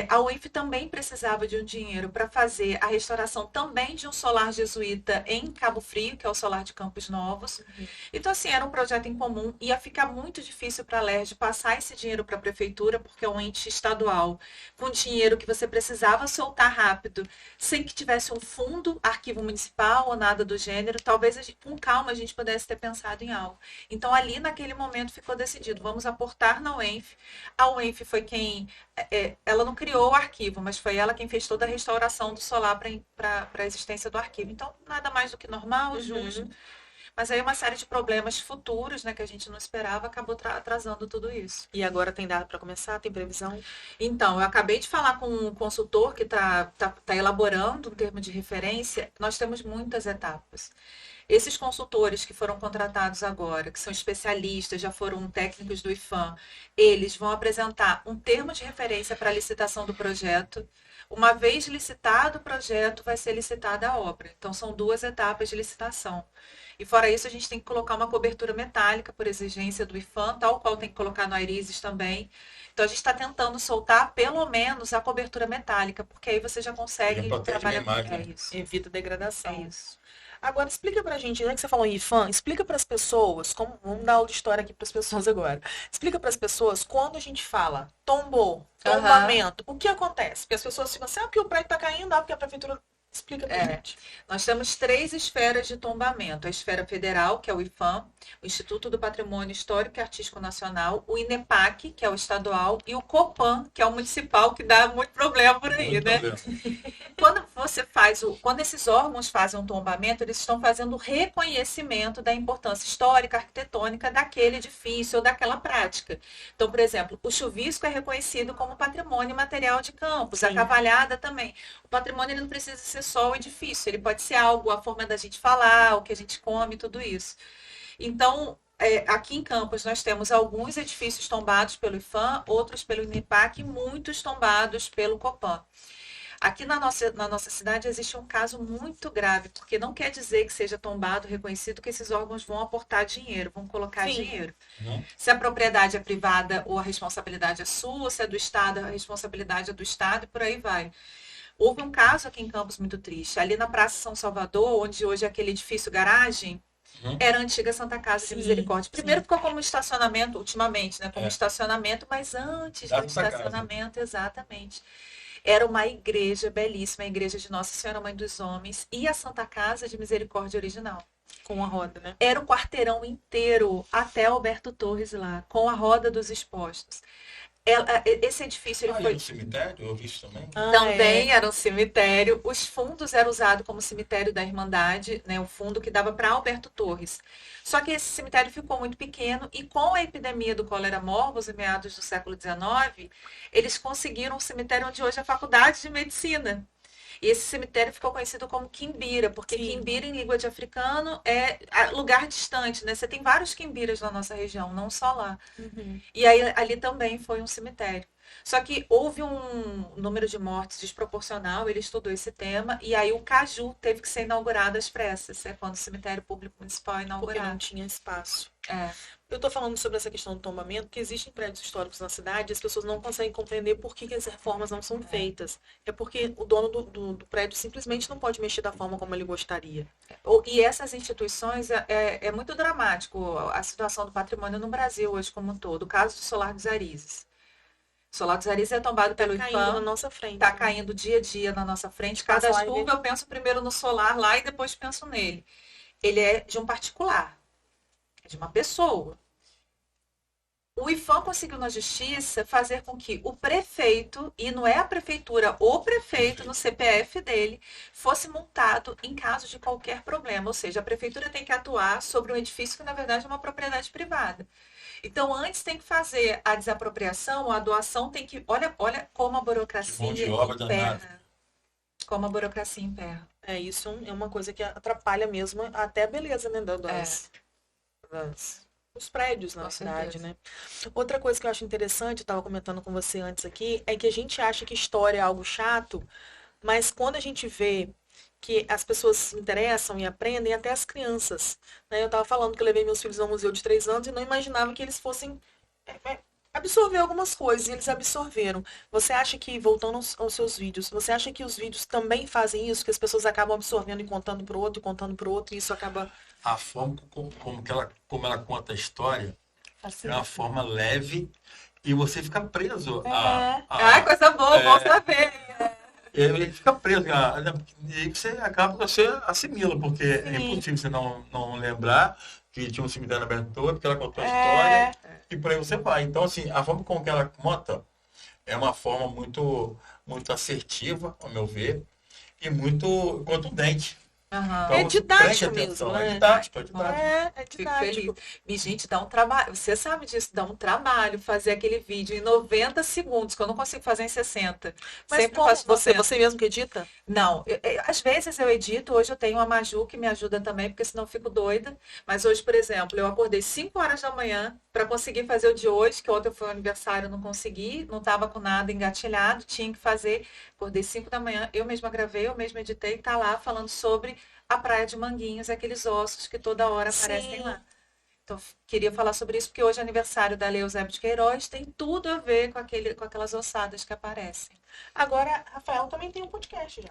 A UENF também precisava de um dinheiro para fazer a restauração também de um solar jesuíta em Cabo Frio, que é o solar de Campos Novos. Então, assim, era um projeto em comum. Ia ficar muito difícil para a LERJ passar esse dinheiro para a prefeitura, porque é um ente estadual, com dinheiro que você precisava soltar rápido, sem que tivesse um fundo, arquivo municipal ou nada do gênero. Talvez, com calma, a gente pudesse ter pensado em algo. Então, ali, naquele momento, ficou decidido, vamos aportar na UENF. A UENF foi quem... ela não criou o arquivo, mas foi ela quem fez toda a restauração do solar para a existência do arquivo. Então, nada mais do que normal, justo. Mas aí uma série de problemas futuros, né, que a gente não esperava, acabou atrasando tudo isso. E agora tem data para começar? Tem previsão? Então, eu acabei de falar com um consultor que está elaborando um termo de referência. Nós temos muitas etapas. Esses consultores que foram contratados agora, que são especialistas, já foram técnicos do IFAM, eles vão apresentar um termo de referência para a licitação do projeto. Uma vez licitado o projeto, vai ser licitada a obra. Então, são 2 etapas de licitação. E fora isso, a gente tem que colocar uma cobertura metálica por exigência do IFAM, tal qual tem que colocar no Airises também. Então, a gente está tentando soltar pelo menos a cobertura metálica, porque aí você já consegue trabalhar. Imagem. É isso. Evita degradação. É isso. Agora, explica pra gente, já que você falou em IFAM, explica para as pessoas, vamos dar aula de história aqui para as pessoas agora. Explica para as pessoas quando a gente fala tombou, tombamento, o que acontece? Porque as pessoas ficam assim, porque o prédio está caindo, porque a prefeitura... Explica pra gente. Nós temos 3 esferas de tombamento. A esfera federal, que é o IFAM, o Instituto do Patrimônio Histórico e Artístico Nacional, o INEPAC, que é o estadual, e o COPAN, que é o municipal, que dá muito problema por aí, Muito né? problema. Quando esses órgãos fazem um tombamento, eles estão fazendo o reconhecimento da importância histórica, arquitetônica daquele edifício ou daquela prática. Então, por exemplo, o chuvisco é reconhecido como patrimônio material de Campos, a Sim. cavalhada também. O patrimônio ele não precisa ser só o edifício, ele pode ser algo, a forma da gente falar, o que a gente come, tudo isso. Então, aqui em Campos nós temos alguns edifícios tombados pelo IFAM, outros pelo INEPAC e muitos tombados pelo COPAN. Aqui na nossa cidade existe um caso muito grave, porque não quer dizer que seja tombado, reconhecido, que esses órgãos vão aportar dinheiro, vão colocar Sim. dinheiro. Não? Se a propriedade é privada ou a responsabilidade é sua, se é do Estado, a responsabilidade é do Estado e por aí vai. Houve um caso aqui em Campos muito triste, ali na Praça São Salvador, onde hoje é aquele edifício garagem, era a antiga Santa Casa de Misericórdia. Primeiro ficou como estacionamento, ultimamente, né? Como estacionamento, mas antes do estacionamento, exatamente. Era uma igreja belíssima, a igreja de Nossa Senhora Mãe dos Homens e a Santa Casa de Misericórdia original. Com a roda, né? Era o quarteirão inteiro até Alberto Torres lá, com a roda dos expostos. Esse edifício ele foi um cemitério, eu vi isso também. também era um cemitério. Os fundos eram usados como cemitério da Irmandade, né? O fundo que dava para Alberto Torres. Só que esse cemitério ficou muito pequeno e com a epidemia do cólera morbus em meados do século XIX, eles conseguiram um cemitério onde hoje é a Faculdade de Medicina. E esse cemitério ficou conhecido como Quimbira, porque Quimbira em língua de africano é lugar distante, né? Você tem vários Quimbiras na nossa região, não só lá. E aí ali também foi um cemitério. Só que houve um número de mortes desproporcional, ele estudou esse tema, e aí o Caju teve que ser inaugurado às pressas, é quando o cemitério público municipal é inaugurado. Porque não tinha espaço. É. Eu estou falando sobre essa questão do tombamento, que existem prédios históricos na cidade e as pessoas não conseguem compreender por que as reformas não são feitas. É porque o dono do prédio simplesmente não pode mexer da forma como ele gostaria. E essas instituições, é muito dramático a situação do patrimônio no Brasil hoje como um todo. O caso do Solar dos Arizes. O Solar dos Arizes é tombado pelo Caindo na IPAM, nossa frente. está né? caindo dia a dia na nossa frente. Passa Cada lá e vê. chuva eu penso primeiro no solar lá e depois penso nele. Ele é de um particular, é de uma pessoa. O IPHAN conseguiu na justiça fazer com que o prefeito, e não é a prefeitura, o prefeito no CPF dele, fosse multado em caso de qualquer problema. Ou seja, a prefeitura tem que atuar sobre um edifício que na verdade é uma propriedade privada. Então, antes tem que fazer a desapropriação, a doação tem que... Olha como a burocracia mão de obra danada. emperra. Como a burocracia emperra. Isso é uma coisa que atrapalha mesmo até a beleza, né? Os prédios na Com cidade, certeza. né? Outra coisa que eu acho interessante, eu estava comentando com você antes aqui, é que a gente acha que história é algo chato, mas quando a gente vê que as pessoas se interessam e aprendem, até as crianças. Né? Eu estava falando que eu levei meus filhos ao museu de 3 anos e não imaginava que eles fossem absorver algumas coisas, e eles absorveram. Você acha que, voltando aos seus vídeos, você acha que os vídeos também fazem isso, que as pessoas acabam absorvendo e contando para o outro, e contando para o outro, e isso acaba... A forma como ela conta a história é uma forma leve e você fica preso Coisa boa, bom saber. ele fica preso. E aí você assimila, porque é impossível você não lembrar que tinha um cemitério na abertura, porque ela contou a história e por aí você vai. Então, assim, a forma como que ela conta é uma forma muito, muito assertiva, ao meu ver, e muito contundente. Então, É didático preste atenção. mesmo, né? É didático. É Fico didático. feliz. E, gente, dá um trabalho. Você sabe disso, dá um trabalho fazer aquele vídeo em 90 segundos, que eu não consigo fazer em 60. Mas Sempre como faço 90. você mesmo que edita? Não, às vezes eu edito, hoje eu tenho a Maju que me ajuda também, porque senão eu fico doida. Mas hoje, por exemplo, eu acordei 5 horas da manhã para conseguir fazer o de hoje, que ontem foi o aniversário, eu não consegui, não estava com nada engatilhado, tinha que fazer. Acordei 5 da manhã, eu mesma gravei, eu mesma editei, tá lá falando sobre a Praia de Manguinhos, aqueles ossos que toda hora aparecem Sim. lá. Então, queria falar sobre isso, porque hoje é aniversário da Lei Eusébio de Queiroz, tem tudo a ver com aquelas ossadas que aparecem. Agora, Rafael também tem um podcast já.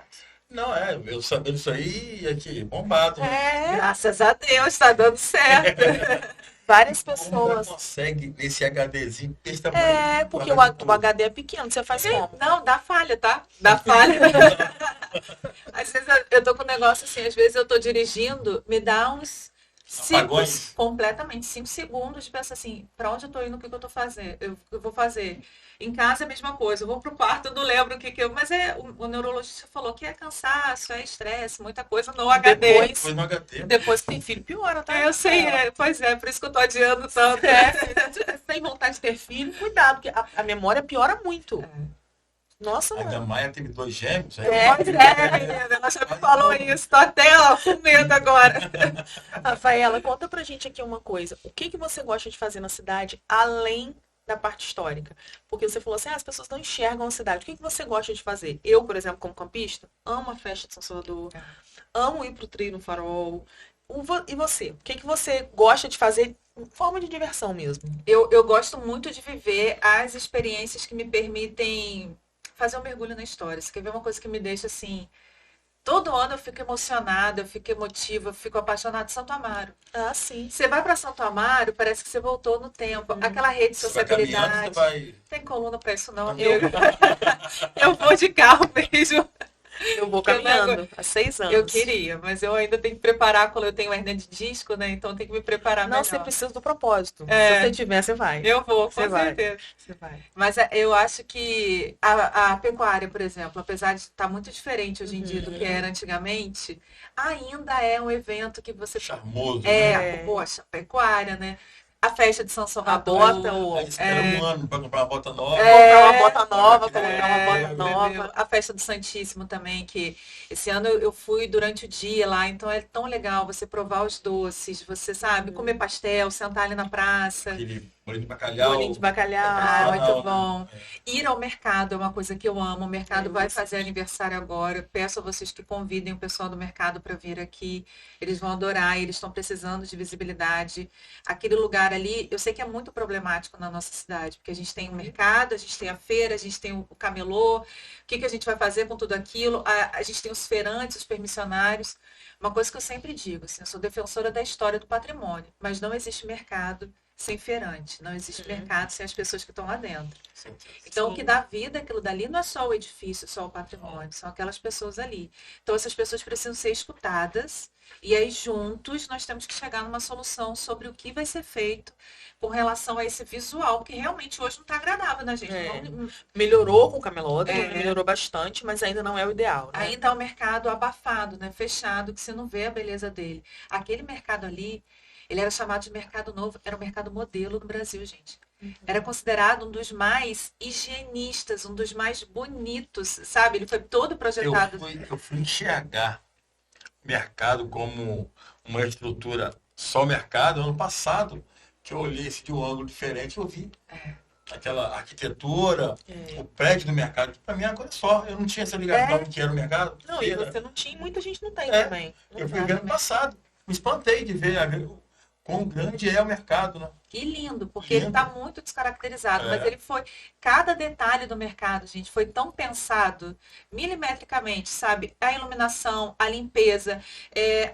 Não, eu sabendo isso aí, aqui, bombado. Né? Graças a Deus, tá dando certo. Várias Como ela pessoas. consegue nesse HDzinho desse tamanho? Porque o HD é pequeno, você faz como? Não, dá falha, tá? Dá falha. Às vezes eu tô com um negócio assim, às vezes eu tô dirigindo, me dá uns 5 segundos de pensar assim, pra onde eu tô indo, o que eu tô fazendo? Eu vou fazer. Em casa é a mesma coisa, eu vou pro quarto, eu não lembro o que eu... Mas o neurologista falou que é cansaço, é estresse, muita coisa no HD. Foi no HD. Depois que tem filho, piora, tá? Eu sei, pois é, por isso que eu tô adiando tanto. Você tem vontade de ter filho, cuidado, porque a memória piora muito. Nossa, A minha mano. Maia teve 2 gêmeos. Menina, ela já me falou isso, tô até com medo agora. Rafaela, conta pra gente aqui uma coisa. O que você gosta de fazer na cidade, além da parte histórica? Porque você falou assim, as pessoas não enxergam a cidade. O que você gosta de fazer? Eu, por exemplo, como campista, amo a festa de São Salvador, amo ir pro trilho no Farol. E você? O que você gosta de fazer em forma de diversão mesmo? Eu gosto muito de viver as experiências que me permitem fazer um mergulho na história. Você quer ver uma coisa que me deixa assim Todo ano eu fico emocionada, eu fico emotiva, eu fico apaixonada de Santo Amaro. Ah, sim. Você vai para Santo Amaro, parece que você voltou no tempo. Aquela rede de Você vai caminhando, você sociabilidade. vai... Tem coluna para isso não, Não. amigo. Eu vou de carro mesmo. Eu vou Que eu não caminhando há 6 anos. Eu queria, mas eu ainda tenho que preparar quando eu tenho hernia de disco, né? Então tem que me preparar Não, melhor. você precisa do propósito. É. Se você tiver, você vai. Eu vou, Você com vai. certeza. Você vai. Mas eu acho que a pecuária, por exemplo, apesar de estar muito diferente hoje em dia do que era antigamente, ainda é um evento que você... Charmoso, É, né? poxa, pecuária, né? A festa de São A Salvador. bota, Aí espera um ano pra comprar uma bota nova. Comprar uma bota nova, É, colocar uma bota nova. Entendeu? A festa do Santíssimo também, que esse ano eu fui durante o dia lá, então é tão legal você provar os doces, você sabe, comer pastel, sentar ali na praça. Aquele bolinho de bacalhau. Bolinho de bacalhau. Ah, muito Tradicional, bom. né? Ir ao mercado é uma coisa que eu amo. O mercado Eu vai gosto. fazer aniversário agora. Eu peço a vocês que convidem o pessoal do mercado para vir aqui. Eles vão adorar, eles estão precisando de visibilidade. Aquele lugar ali, eu sei que é muito problemático na nossa cidade, porque a gente tem o mercado, a gente tem a feira, a gente tem o camelô. O que a gente vai fazer com tudo aquilo? A gente tem os feirantes, os permissionários. Uma coisa que eu sempre digo, assim, eu sou defensora da história do patrimônio, mas não existe mercado sem feirante, não existe mercado sem as pessoas que estão lá dentro. Sim. Então, Sim. o que dá vida àquilo dali não é só o edifício, só o patrimônio, são aquelas pessoas ali. Então, essas pessoas precisam ser escutadas e aí, juntos, nós temos que chegar numa solução sobre o que vai ser feito com relação a esse visual, que realmente hoje não está agradável, né, gente? É. Não- Melhorou com o camelódromo, É. melhorou bastante, mas ainda não é o ideal, né? Ainda é um mercado abafado, né? Fechado, que você não vê a beleza dele. Aquele mercado ali, ele era chamado de mercado novo, era um mercado modelo no Brasil, gente. Era considerado um dos mais higienistas, um dos mais bonitos, sabe? Ele foi todo projetado. Eu fui enxergar mercado como uma estrutura só mercado ano passado, que eu olhei esse de um ângulo diferente, eu vi aquela arquitetura, o prédio do mercado, que para mim é uma coisa só. Eu não tinha essa ligação do que era o mercado. Não, e você não tinha, muita gente não tem É. também. Eu fui ver ano passado. Me espantei de ver quão grande é o mercado, né? E lindo, porque ele Lindo. está muito descaracterizado, mas É. ele foi. Cada detalhe do mercado, gente, foi tão pensado milimetricamente, sabe? A iluminação, a limpeza,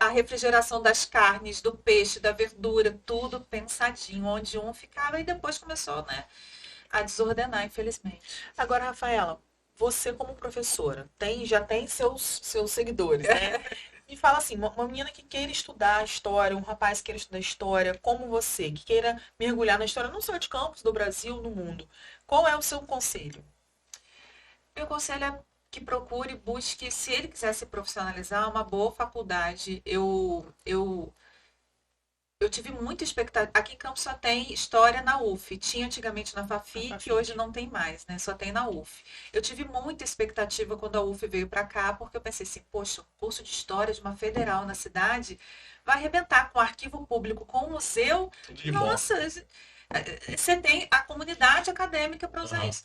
a refrigeração das carnes, do peixe, da verdura, tudo pensadinho, onde um ficava e depois começou, né, a desordenar, infelizmente. Agora, Rafaela, você como professora, já tem seus seguidores, né? Me fala assim, uma menina que queira estudar história, um rapaz que queira estudar história, como você, que queira mergulhar na história, não só de Campos, do Brasil, no mundo. Qual é o seu conselho? Meu conselho é que procure, busque, se ele quiser se profissionalizar, uma boa faculdade. Eu tive muita expectativa. Aqui em Campos só tem história na UF. Tinha antigamente na Fafi, que hoje não tem mais, né? Só tem na UF. Eu tive muita expectativa quando a UF veio para cá, porque eu pensei assim, poxa, o curso de história de uma federal na cidade vai arrebentar com o arquivo público, com o museu. Tudo de bom. Nossa, você tem a comunidade acadêmica para usar Aham. isso.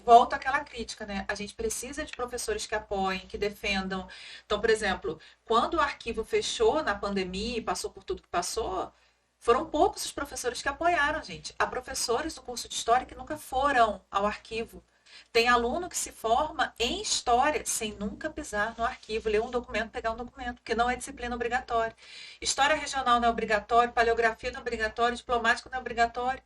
Volta àquela crítica, né? A gente precisa de professores que apoiem, que defendam. Então, por exemplo, quando o arquivo fechou na pandemia e passou por tudo que passou, foram poucos os professores que apoiaram, gente. Há professores do curso de História que nunca foram ao arquivo. Tem aluno que se forma em História sem nunca pisar no arquivo, ler um documento, pegar um documento, porque não é disciplina obrigatória. História regional não é obrigatório, paleografia não é obrigatório, diplomático não é obrigatório.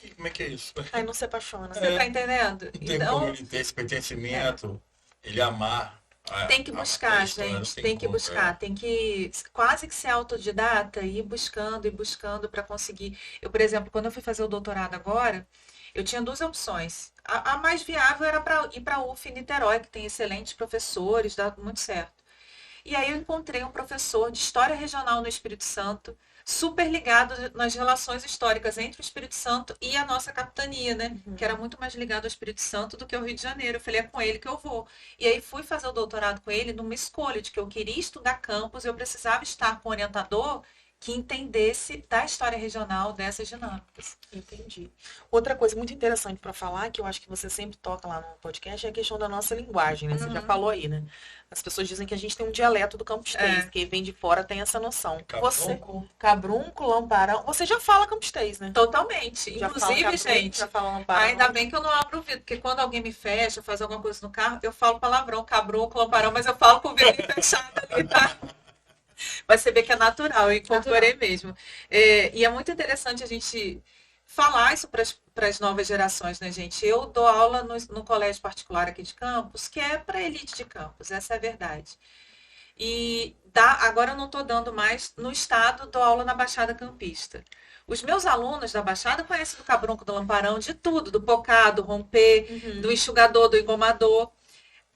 E como é que é isso? Aí não se apaixona. Você tá entendendo? Não tem Então, como ele ter esse pertencimento, ele amar. tem que a buscar, história, não gente. Tem que como, buscar. Tem que quase que ser autodidata e ir buscando para conseguir. Eu, por exemplo, quando eu fui fazer o doutorado agora, eu tinha duas opções. A mais viável era para ir para a UF em Niterói, que tem excelentes professores, dá muito certo. E aí eu encontrei um professor de História Regional no Espírito Santo, super ligado nas relações históricas entre o Espírito Santo e a nossa capitania, né? Que era muito mais ligado ao Espírito Santo do que ao Rio de Janeiro. Eu falei, é com ele que eu vou. E aí fui fazer o doutorado com ele numa escolha de que eu queria estudar campus, eu precisava estar com o orientador que entendesse da história regional dessas dinâmicas. Entendi. Outra coisa muito interessante para falar, que eu acho que você sempre toca lá no podcast, é a questão da nossa linguagem, né? Você já falou aí, né? As pessoas dizem que a gente tem um dialeto do campistês, quem vem de fora tem essa noção. Cabrunco, lamparão, você já fala campistês, né? Totalmente. Já Inclusive, fala gente, já fala lamparão. ainda bem que eu não abro o vidro, porque quando alguém me fecha, faz alguma coisa no carro, eu falo palavrão, cabrunco, lamparão, mas eu falo com o vidro fechado ali, tá? Mas você vê que é natural, eu incorporei mesmo. E é muito interessante a gente falar isso para as novas gerações, né, gente? Eu dou aula no colégio particular aqui de Campos, que é para elite de Campos, essa é a verdade. E agora eu não estou dando mais no estado, dou aula na Baixada Campista. Os meus alunos da Baixada conhecem do cabrunco, do lamparão, de tudo, do pocá, do romper, do enxugador, do engomador.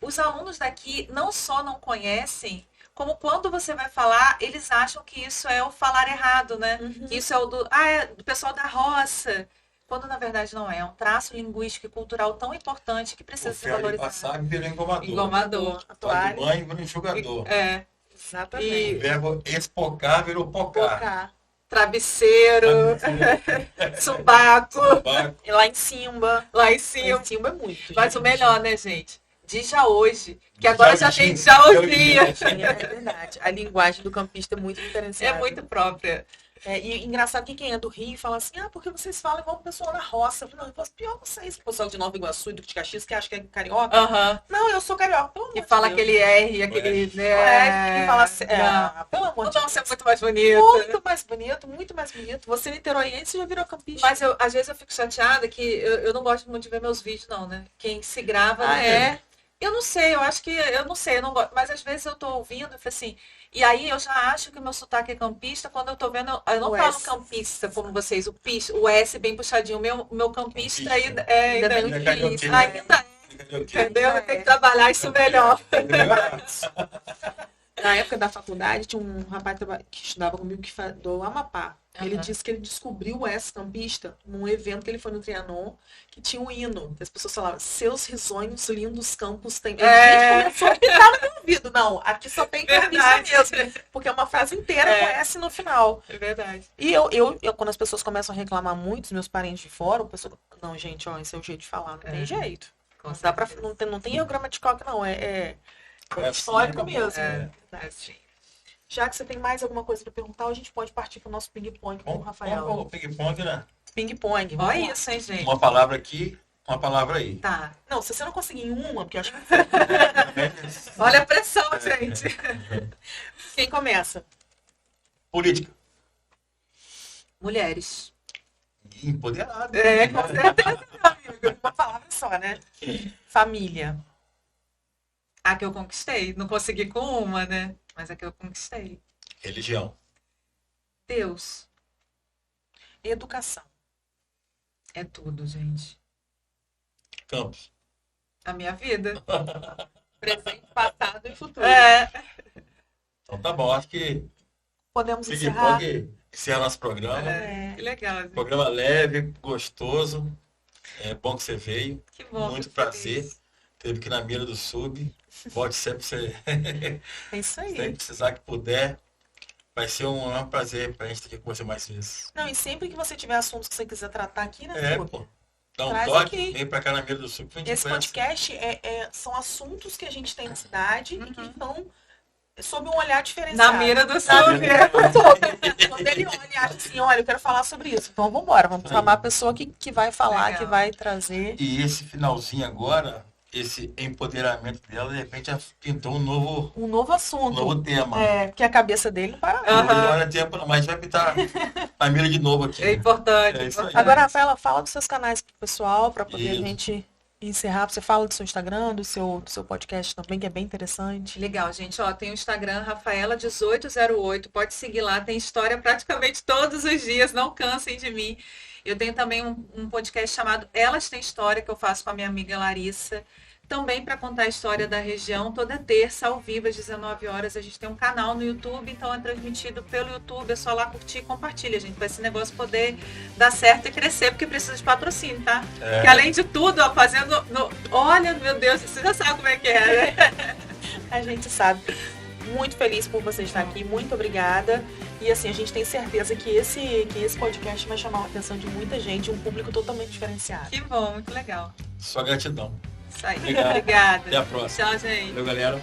Os alunos daqui não só não conhecem, como quando você vai falar, eles acham que isso é o falar errado, né? Que isso é do pessoal da roça. Quando na verdade não é. É um traço linguístico e cultural tão importante que precisa ser valorizado. Passar pelo engomador. Engomador. Toalha de banho virou enxugador. Exatamente. O verbo espocar virou pocar. Travesseiro. Subaco. E lá em cima. Lá em cima é muito. Mas o melhor, né, gente? De já hoje, que agora já tem já hoje. É verdade. A linguagem do campista é muito diferenciada. É muito própria. E engraçado que quem é do Rio fala assim, porque vocês falam igual o pessoal da roça. Não, eu faço pior vocês, o pessoal de Nova Iguaçu e do Caxias, que acha que é carioca. Não, eu sou carioca, pelo amor de Deus. Fala aquele R, aquele... que fala assim, pelo amor de Deus. Nossa, é muito mais bonito. Muito mais bonito, muito mais bonito. Você niteroiense já virou campista. Mas às vezes eu fico chateada que eu não gosto muito de ver meus vídeos, não, né? Quem se grava... Eu não sei, eu acho que... Eu não sei, eu não gosto. Mas às vezes eu tô ouvindo e falo assim... E aí eu já acho que o meu sotaque é campista quando eu tô vendo... Eu não falo campista como vocês, o S bem puxadinho. O meu campista ainda é... Ainda é. Entendeu? Eu tenho que trabalhar isso melhor. Na época da faculdade, tinha um rapaz que estudava comigo do Amapá. Ele disse que ele descobriu o S-campista num evento que ele foi no Trianon, que tinha um hino. As pessoas falavam, seus risonhos lindos campos têm... Ele começou a pitar no meu ouvido. Não, aqui só tem campista mesmo. Porque é uma frase inteira com S no final. É verdade. E eu, quando as pessoas começam a reclamar muito, os meus parentes de fora, o pessoal... Não, gente, esse é o jeito de falar, não tem jeito. Não dá pra... Não tem erro gramatical que não, é histórico mesmo. Já que você tem mais alguma coisa para perguntar, a gente pode partir para o nosso ping-pong com o Rafael. Vamos ping-pong, né? Ping-pong. Olha isso, hein, gente? Uma palavra aqui, uma palavra aí. Tá. Não, se você não conseguir em uma, porque eu acho que... Olha a pressão, gente. Quem começa? Política. Mulheres. Empoderada. Com certeza, amigo. Uma palavra só, né? Família. A que eu conquistei. Não consegui com uma, né? Mas a que eu conquistei. Religião. Deus. Educação. É tudo, gente. Campos. A minha vida. Presente, passado e futuro. Então tá bom, acho que podemos encerrar. Encerra nosso programa. Que legal. Gente. Programa leve, gostoso. É bom que você veio. Que bom. Muito prazer. Teve que ir na mira do sub. Volte sempre você. É isso aí. Sempre precisar que puder. Vai ser um prazer pra gente estar aqui com você mais vezes. Não, e sempre que você tiver assuntos que você quiser tratar aqui, né? Pô. Dá um toque, vem pra cá na mira do sub. Esse podcast são assuntos que a gente tem na cidade e que estão sob um olhar diferenciado. Na mira do sub. Quando ele olha e acha assim, olha, eu quero falar sobre isso. Então vamos embora, vamos chamar a pessoa que vai falar, legal, que vai trazer. E esse finalzinho agora, esse empoderamento dela, de repente pintou um novo assunto. Um novo tema. Porque a cabeça dele não para. Não olha tempo, mas a gente vai pintar a mira de novo aqui. É importante. É isso aí. Agora, Rafaela, fala dos seus canais pro pessoal, para poder a gente encerrar. Você fala do seu Instagram, do seu podcast também, que é bem interessante. Legal, gente. Tem o Instagram, Rafaela1808. Pode seguir lá, tem história praticamente todos os dias, não cansem de mim. Eu tenho também um podcast chamado Elas Têm História, que eu faço com a minha amiga Larissa. Também para contar a história da região, toda terça, ao vivo, às 19 horas. A gente tem um canal no YouTube, então é transmitido pelo YouTube. É só lá curtir e compartilha, gente, para esse negócio poder dar certo e crescer, porque precisa de patrocínio, tá? Porque além de tudo, fazendo... Olha, meu Deus, você já sabe como é que é, né? A gente sabe. muito feliz por você estar aqui, muito obrigada. E assim, a gente tem certeza que esse podcast vai chamar a atenção de muita gente, um público totalmente diferenciado. Que bom, muito legal. Só gratidão. Isso aí. Obrigado. Obrigada. Até a próxima. Tchau, gente. Valeu, galera.